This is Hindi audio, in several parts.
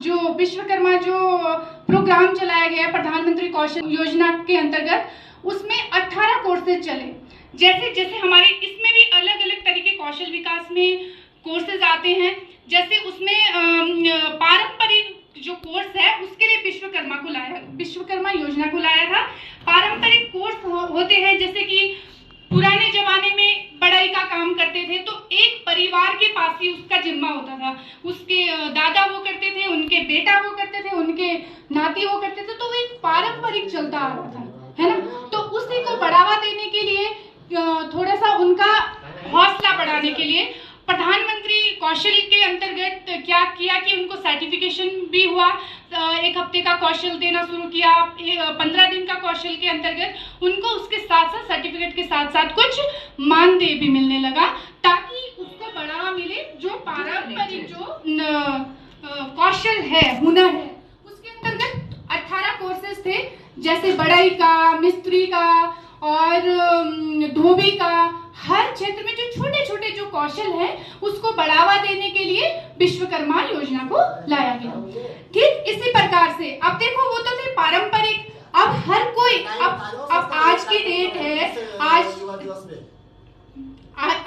जो विश्वकर्मा जो प्रोग्राम चलाया गया प्रधानमंत्री कौशल योजना के अंतर्गत, उसमें 18 कोर्सेज चले। जैसे जैसे हमारे इसमें भी अलग अलग तरीके कौशल विकास में कोर्सेज आते हैं। जैसे उसमें पारंपरिक जो कोर्स है उसके लिए विश्वकर्मा योजना को लाया था। पारंपरिक कोर्स होते हैं जैसे कि पुराने जमाने में बढ़ई का काम करते थे तो एक परिवार के पास ही उसका जिम्मा होता था, उसके दादा वो करते थे, उनके बेटा वो करते थे, उनके नाती वो करते थे, तो वो एक पारंपरिक चलता आ रहा था, है ना। तो उसी को बढ़ावा देने के लिए, थोड़ा सा उनका हौसला बढ़ाने के लिए प्रधानमंत्री कौशल के अंतर्गत क्या किया कि उनको सर्टिफिकेशन भी हुआ। 1 हफ्ते का कौशल देना शुरू किया, 15 दिन का कौशल के अंतर्गत उनको उसके साथ साथ सर्टिफिकेट के साथ साथ कुछ मानदेय भी मिलने लगा, ताकि उसको बढ़ावा मिले। जो पारंपरिक जो कौशल है, हुनर है, उसके अंतर्गत 18 कोर्सेज थे, जैसे बढ़ई का, मिस्त्री का और धोबी का। हर क्षेत्र में जो छोटे छोटे जो कौशल है उसको बढ़ावा देने के लिए विश्वकर्मा योजना को लाया गया। ठीक इसी प्रकार से अब देखो, वो तो थे पारंपरिक, अब हर कोई अब आज की डेट है,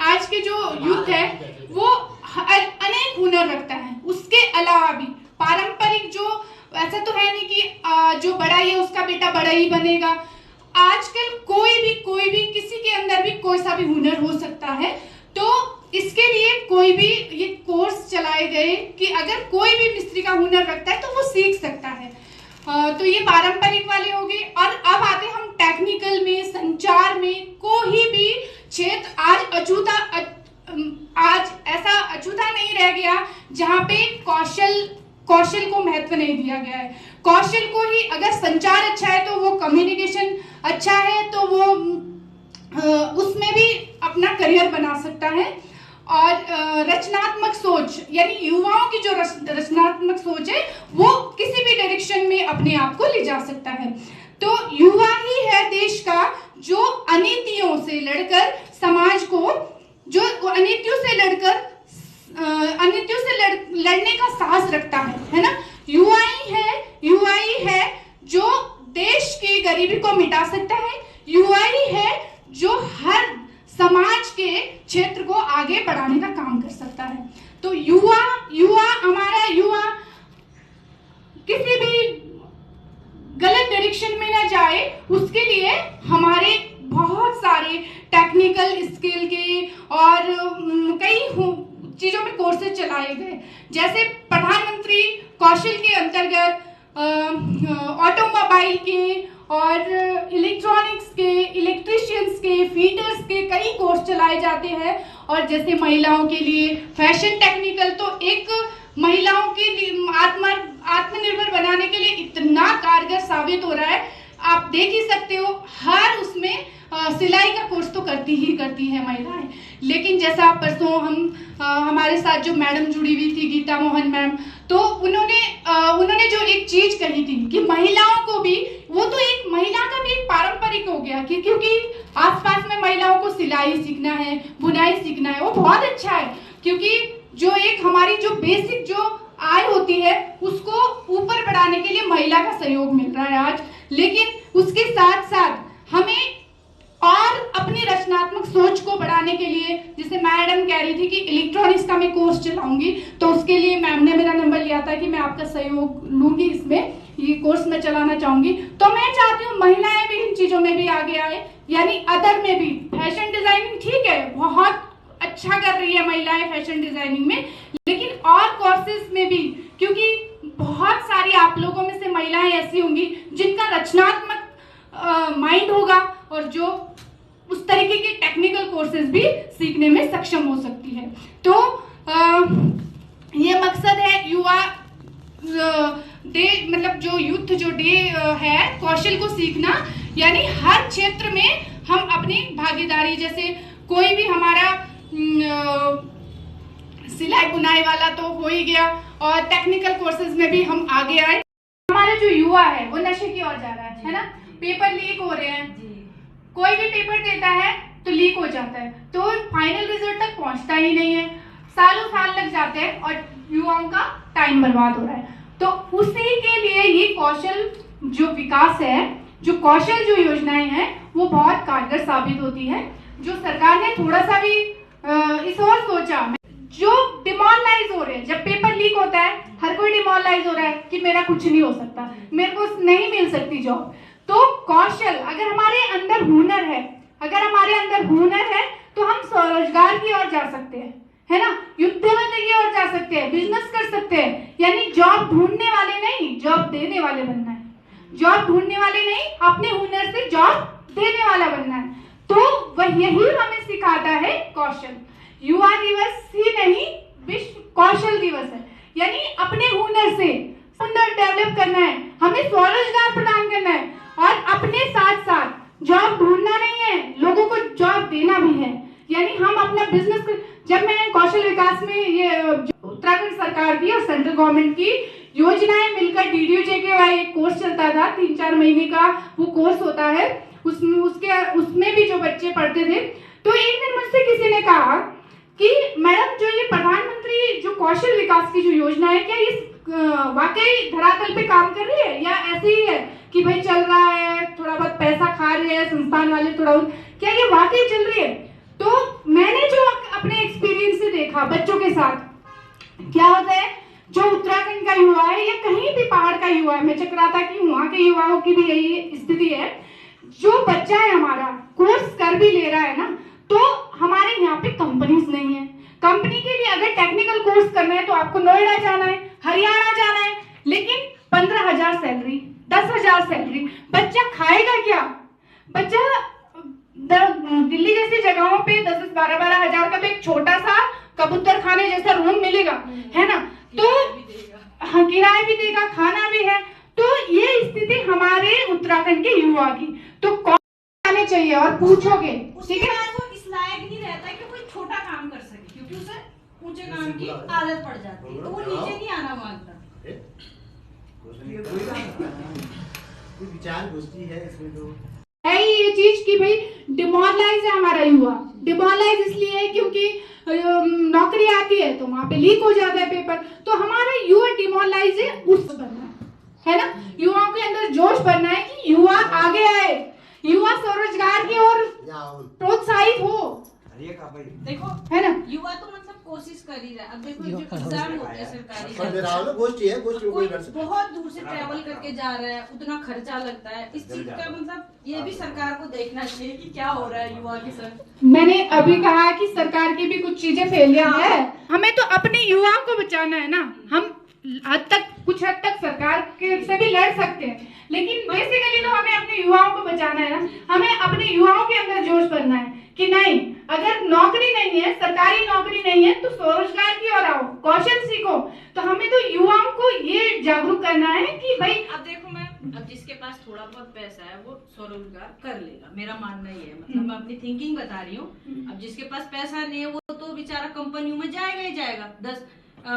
आज के जो यूथ है वो अनेक हुनर रखता है। उसके अलावा भी पारंपरिक जो, ऐसा तो है नहीं कि जो बड़ा है उसका बेटा बड़ा ही बनेगा। आजकल कोई भी किसी के अंदर भी कोई सा भी हुनर हो सकता है। तो इसके लिए कोई भी ये कोर्स चलाए गए कि अगर कोई भी मिस्त्री का हुनर रखता है तो वो सीख सकता है। तो ये पारंपरिक वाले हो गए। और अब आते हम टेक्निकल में, संचार में। कोई भी क्षेत्र आज ऐसा अछूता नहीं रह गया जहाँ पे कौशल को महत्व नहीं दिया गया है। कौशल को ही, अगर संचार अच्छा है तो वो कम्युनिकेशन अच्छा है तो वो उसमें भी अपना करियर बना सकता है। और रचनात्मक सोच, यानी युवाओं की जो रचनात्मक सोच है वो किसी भी डायरेक्शन में अपने आप को ले जा सकता है। तो युवा ही है देश का जो अनीतियों से लड़कर समाज को, जो अनीतियों से लड़ने का साहस रखता है ना। युवा ही है जो देश की गरीबी को मिटा सकता है। युवा ही है जो हर समाज के क्षेत्र को आगे बढ़ाने का काम कर सकता है। तो हमारा युवा किसी भी गलत डायरेक्शन में ना जाए, उसके लिए हमारे बहुत सारे टेक्निकल स्किल के और कई चीजों में कोर्सेज चलाए गए। जैसे प्रधानमंत्री कौशल के अंतर्गत ऑटोमोबाइल के और इलेक्ट्रॉनिक्स के, इलेक्ट्रिशियंस के, फीडर्स के कई कोर्स चलाए जाते हैं। और जैसे महिलाओं के लिए फैशन टेक्निकल, तो एक महिलाओं के आत्मनिर्भर बनाने के लिए इतना कारगर साबित हो रहा है। आप देख ही सकते हो, हर उसमें सिलाई का कोर्स तो करती है महिलाएं। लेकिन जैसा परसों हमारे साथ जो मैडम जुड़ी हुई थी, गीता मोहन मैम, तो उन्होंने जो एक चीज कही थी कि महिलाओं को भी, वो तो एक महिला का भी एक पारंपरिक हो गया कि क्योंकि आसपास में महिलाओं को सिलाई सीखना है, बुनाई सीखना है, वो बहुत अच्छा है। क्योंकि जो एक हमारी जो बेसिक जो आय होती है उसको ऊपर बढ़ाने के लिए महिला का सहयोग मिल रहा है आज। लेकिन उसके साथ साथ हमें और अपनी रचनात्मक सोच को बढ़ाने के लिए, जैसे मैडम कह रही थी कि इलेक्ट्रॉनिक्स का मैं कोर्स चलाऊंगी, तो उसके लिए मैम ने मेरा नंबर लिया था कि मैं आपका सहयोग लूंगी, इसमें ये कोर्स मैं चलाना चाहूंगी। तो मैं चाहती हूँ महिलाएं भी इन चीजों में भी आगे आए, यानी अदर में भी। फैशन डिजाइनिंग ठीक है, बहुत अच्छा कर रही है महिलाएं फैशन डिजाइनिंग में, लेकिन और कोर्सेज में भी, क्योंकि बहुत सारी आप लोगों में से महिलाएं ऐसी होंगी जिनका रचनात्मक माइंड होगा और जो उस तरीके के टेक्निकल कोर्सेज भी सीखने में सक्षम हो सकती है। तो ये मकसद है युवा डे, मतलब जो यूथ जो डे है कौशल को सीखना, यानी हर क्षेत्र में हम अपनी भागीदारी, जैसे कोई भी हमारा सिलाई बुनाई वाला तो हो ही गया, और टेक्निकल कोर्सेज में भी हम आगे आए। हमारा जो युवा है वो नशे की ओर जा रहा है ना। पेपर लीक हो रहे हैं, कोई भी पेपर देता है तो लीक हो जाता है, तो फाइनल रिजल्ट तक पहुंचता ही नहीं है, सालों साल लग जाते हैं और युवाओं का टाइम बर्बाद हो रहा है। तो उसी के लिए ये कौशल जो विकास है, जो कौशल जो योजनाएं हैं वो बहुत कारगर साबित होती है। जो सरकार ने थोड़ा सा भी इस और सोचा, जो डिमोरलाइज हो रहे हैं, जब पेपर लीक होता है हर कोई डिमोरलाइज हो रहा है कि मेरा कुछ नहीं हो सकता, मेरे को नहीं मिल सकती जॉब। तो कौशल, अगर हमारे अंदर हुनर है, अगर हमारे अंदर हुनर है तो हम स्वरोजगार की ओर जा सकते हैं, है ना, युद्धवती की ओर जा सकते हैं, बिजनेस कर सकते हैं। यानी जॉब ढूंढने वाले नहीं, जॉब देने वाले बनना है। जॉब ढूंढने वाले नहीं, अपने हुनर से जॉब देने वाला बनना है। तो वह यही हमें सिखाता है कौशल। युवा दिवस ही नहीं, विश्व कौशल दिवस है। यानी अपने हुनर से हुनर डेवलप करना है, हमें स्वरोजगार प्रदान करना है और अपने साथ साथ जॉब ढूंढना नहीं है, लोगों को जॉब देना भी है। यानी हम अपना बिजनेस जब मैं कौशल विकास में ये उत्तराखंड सरकार की और सेंट्रल गवर्नमेंट की योजनाएं मिलकर DDU-JKY एक कोर्स चलता था, 3-4 महीने का वो कोर्स होता है, उसमें भी जो बच्चे पढ़ते थे, तो एक दिन मुझसे किसी ने कहा कि मैडम जो ये प्रधानमंत्री जो कौशल विकास की जो योजना है, क्या इस वाकई धरातल पे काम कर रही है या ऐसे ही है कि भाई चल रहा है, थोड़ा बहुत पैसा खा रहे हैं संस्थान वाले, थोड़ा क्या ये वाकई चल रही है? तो मैंने जो अपने एक्सपीरियंस से देखा बच्चों के साथ, क्या होता है, जो उत्तराखंड का युवा है या कहीं भी पहाड़ का युवा है, मैं चक्राता की वहाँ के युवाओं की भी यही स्थिति है, जो बच्चा है हमारा कोर्स कर भी ले रहा है ना, तो हमारे यहाँ पे कंपनीज नहीं है। कंपनी के लिए अगर टेक्निकल कोर्स करना है तो आपको नोएडा जाना है, हरियाणा जाना है, लेकिन 15,000 सैलरी, 10,000 सैलरी, बच्चा खाएगा क्या? बच्चा दिल्ली जैसी जगहों पे 10-12 हजार का भी एक छोटा सा कबूतर खाने जैसा रूम मिलेगा, है ना, तो हाँ, किराया भी देगा, खाना भी है। तो ये स्थिति हमारे उत्तराखंड के युवा की, तो कौन आने चाहिए और पूछोगे, ठीक है, वो इस लायक नहीं रहता कि कोई छोटा काम कर सके, क्योंकि उसे ऊंचे काम की आदत पड़ जाती है, तो वो नीचे नहीं आना मांगता। विचार गोष्ठी है इसमें, तो है ये चीज कि भाई डिमोरलाइज है हमारा युवा। डिमोरलाइज इसलिए है क्योंकि नौकरी आती है तो वहां पे लीक हो जाता है पेपर, तो हमारा युवा डिमोरलाइज है, उस बनना है ना, युवाओं के अंदर जोश भरना है कि युवा आगे आए, युवा स्वरोजगार की ओर प्रोत्साहित हो, देखो है ना। युवा तो मतलब कोशिश कर ही रहा है। अब देखो जो एग्जाम होते हैं सरकारी, गोष्ठी है, गोष्ठी कोई कर सकता है, बहुत दूर से ट्रैवल करके जा रहा है, उतना खर्चा लगता है, इस चीज का मतलब ये भी सरकार को देखना चाहिए कि क्या हो रहा है युवा के साथ। मैंने अभी कहा कि सरकार की भी कुछ चीजें फेलियर है, हमें तो अपने युवाओं को बचाना है ना। हम कुछ हद तक सरकार के से भी लड़ सकते हैं, लेकिन बेसिकली तो हमें अपने युवाओं को बचाना है ना। हमें अपने युवाओं के अंदर जोश भरना है कि नहीं, अगर नौकरी नहीं है, सरकारी नौकरी नहीं है, तो स्वरोजगार की ओर आओ, कौशल सीखो। तो हमें तो युवाओं को ये जागरूक करना है कि भाई अब देखो, मैं अब जिसके पास थोड़ा बहुत पैसा है वो स्वरोजगार कर लेगा, मेरा मानना ये है, मतलब मैं अपनी थिंकिंग बता रही हूँ। अब जिसके पास पैसा नहीं है वो तो बेचारा कंपनियों में जाएगा ही जाएगा।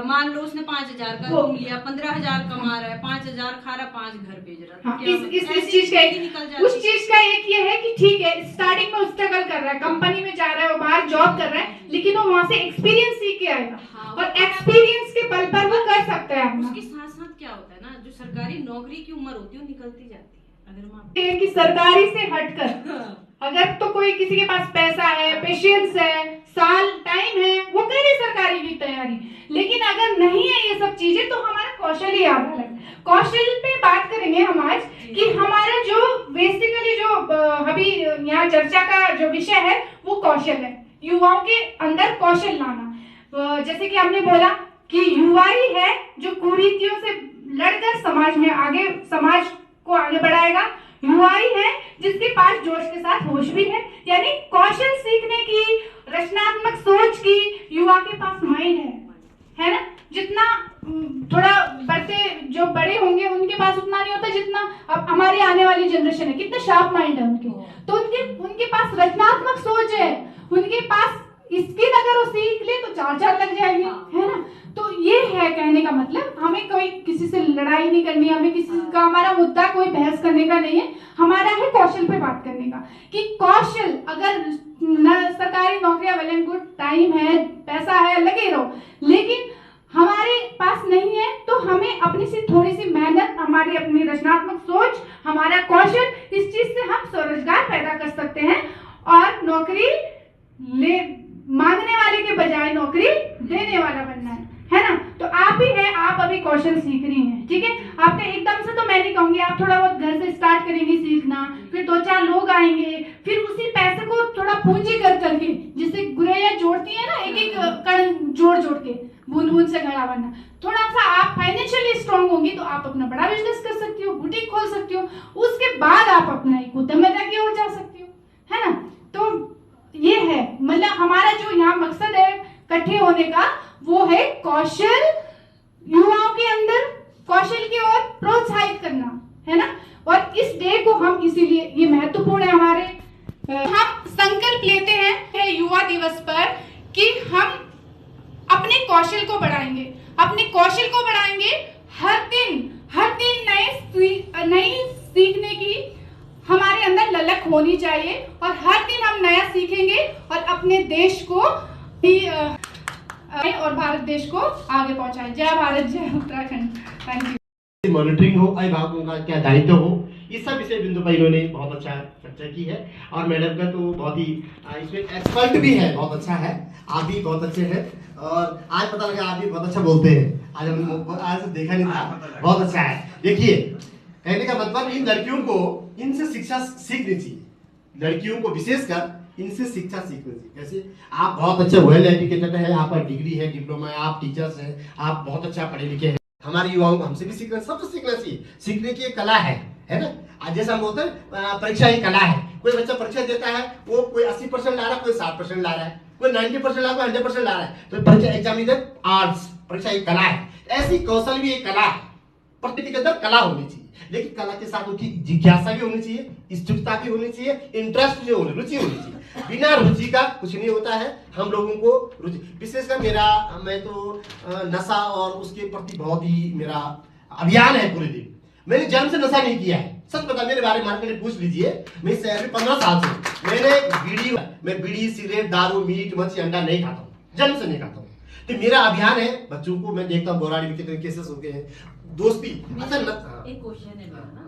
मान लो उसने 5,000 का रूम लिया, 15,000 कमा रहा है, 5,000 खा रहा, 5 घर भेज रहा है। हाँ, इस चीज का उस चीज का एक ये है कि ठीक है, स्टार्टिंग में स्ट्रगल कर रहा है, कंपनी में जा रहा है, वो बाहर जॉब कर रहा है, लेकिन वो वहाँ से एक्सपीरियंस सीख के आएगा। हाँ, और एक्सपीरियंस के बल पर वो कर सकता है। उसके साथ साथ क्या होता है ना, जो सरकारी नौकरी की उम्र होती है वो निकलती जाती है। अगर कि सरकारी से हटकर अगर तो कोई किसी के पास पैसा है, पेशेंस है, साल टाइम है, वो करे सरकारी की तैयारी। लेकिन अगर नहीं है ये सब चीजें, तो हमारा कौशल ही आता है। कौशल पे बात करेंगे हम आज कि हमारा जो बेसिकली जो अभी यहाँ चर्चा का जो विषय है वो कौशल है, युवाओं के अंदर कौशल लाना। जैसे कि हमने बोला कि युवा ही है जो कुरीतियों से लड़कर समाज को आगे बढ़ाएगा। युवा ही है जिसके पास जोश के साथ होश भी है, यानी कौशल सीखने की, रचनात्मक सोच की युवा के पास माइंड है ना। जितना थोड़ा जो बड़े होंगे उनके पास उतना नहीं होता जितना अब हमारी आने वाली जनरेशन है, कितना शार्प माइंड है उनके, तो उनके पास रचनात्मक सोच है, उनके पास स्किल अगर वो सीख ले तो 4 लग जाएंगे, है ना। तो ये है कहने का मतलब, हमें कोई किसी से लड़ाई नहीं करनी, हमें किसी का, हमारा मुद्दा कोई बहस करने का नहीं है, हमारा है कौशल पे बात करने का। कि कौशल अगर सरकारी नौकरियां वेल एंड गुड, टाइम है, पैसा है, लगे रहो, लेकिन हमारे पास नहीं है तो हमें अपनी सी थोड़ी सी मेहनत, हमारी अपनी रचनात्मक सोच, हमारा कौशल, इस चीज से हम स्वरोजगार पैदा कर सकते हैं और नौकरी ले मांगने वाले के बजाय नौकरी देने वाला बनना है ना। तो आप ही है, आप अभी कौशल सीख रही हैं, ठीक है। आपका एकदम से तो मैं नहीं कहूंगी, आप थोड़ा बहुत घर से स्टार्ट करेंगी सीखना, फिर 2-4 लोग आएंगे, फिर उसी पैसे को थोड़ा पूंजी कर करके, जिससे गुरैया जोड़ती है ना, एक एक कण जोड़ जोड़ के बूंद बूंद से घड़ा बनना, थोड़ा सा आप फाइनेंशियली स्ट्रांग होंगी तो आप अपना बड़ा बिजनेस कर सकती हो, बुटीक खोल सकती हो, उसके बाद आप अपना एक उद्यमिता की ओर जा सकती हो, है ना। तो ये है मतलब हमारा जो यहाँ मकसद है इकट्ठे होने का, वो है कौशल, युवाओं के अंदर कौशल की ओर प्रोत्साहित करना, है ना। और इस डे को हम इसीलिए, ये महत्वपूर्ण है हमारे, हम संकल्प लेते हैं युवा दिवस पर कि हम अपने कौशल को बढ़ाएंगे, अपने कौशल को बढ़ाएंगे, हर दिन नई सीखने की हमारे अंदर ललक होनी चाहिए और हर दिन हम नया सीखेंगे और अपने देश को भी और भारत देश को आगे पहुंचाएं। जय भारत, जय उत्तराखंड। Thank you. मॉनिटरिंग हो, अभिभावकों का क्या दायित्व हो, ये सब विषय बिंदु पर इन्होंने बहुत अच्छा चर्चा की है और मैडम का तो बहुत ही इसमें एक्सपर्ट भी है, बहुत अच्छा है। आप भी बहुत अच्छे हैं और आज पता लगा आप भी बहुत अच्छा बोलते हैं। आज देखा नहीं था, बहुत अच्छा है। देखिए, कहने का मतलब इन लड़कियों को इनसे शिक्षा सीखनी चाहिए, लड़कियों को विशेषकर इनसे शिक्षा सीखनी चाहिए। कैसे? आप बहुत अच्छे वेल एजुकेटेड है, आपका डिग्री है, डिप्लोमा है, आप टीचर्स हैं, आप बहुत अच्छा पढ़े लिखे हैं। हमारे युवाओं को हमसे भी सीखना, सबसे सीखना चाहिए। सीखने की एक कला है ना। आज जैसा हम बोलते हैं परीक्षा ही कला है। कोई बच्चा परीक्षा देता है, वो कोई 80% ला रहा है, कोई 60% ला रहा है, कोई 90% ला रहा है, 100% ला रहा है। तो परीक्षा एग्जाम इधर आर्ट्स, परीक्षा एक कला है। ऐसी कौशल भी एक कला है, प्रत्येक के अंदर कला होनी चाहिए, लेकिन कला के साथ उनकी जिज्ञासा भी होनी चाहिए, इच्छुकता भी होनी चाहिए, इंटरेस्ट जो होनी, रुचि होनी चाहिए। बिना रुचि का कुछ नहीं होता है। हम लोगों को रुचि, विशेषकर मैं तो नशा और उसके प्रति बहुत ही मेरा अभियान है पूरे दिन। मैंने जन्म से नशा नहीं किया है, सच बता, मेरे बारे में मार्केट में पूछ लीजिए। मैं शहर में 15 साल से मैं बीड़ी सिगरेट दारू मीट मच्छी अंडा नहीं खाता हूँ, जन्म से नहीं खाता हूँ। तो मेरा अभियान है, बच्चों को मैं देखता हूँ बोराड़ी में कितने केसेस हो गए हैं, दोस्ती। अच्छा एक क्वेश्चन है मेरा ना,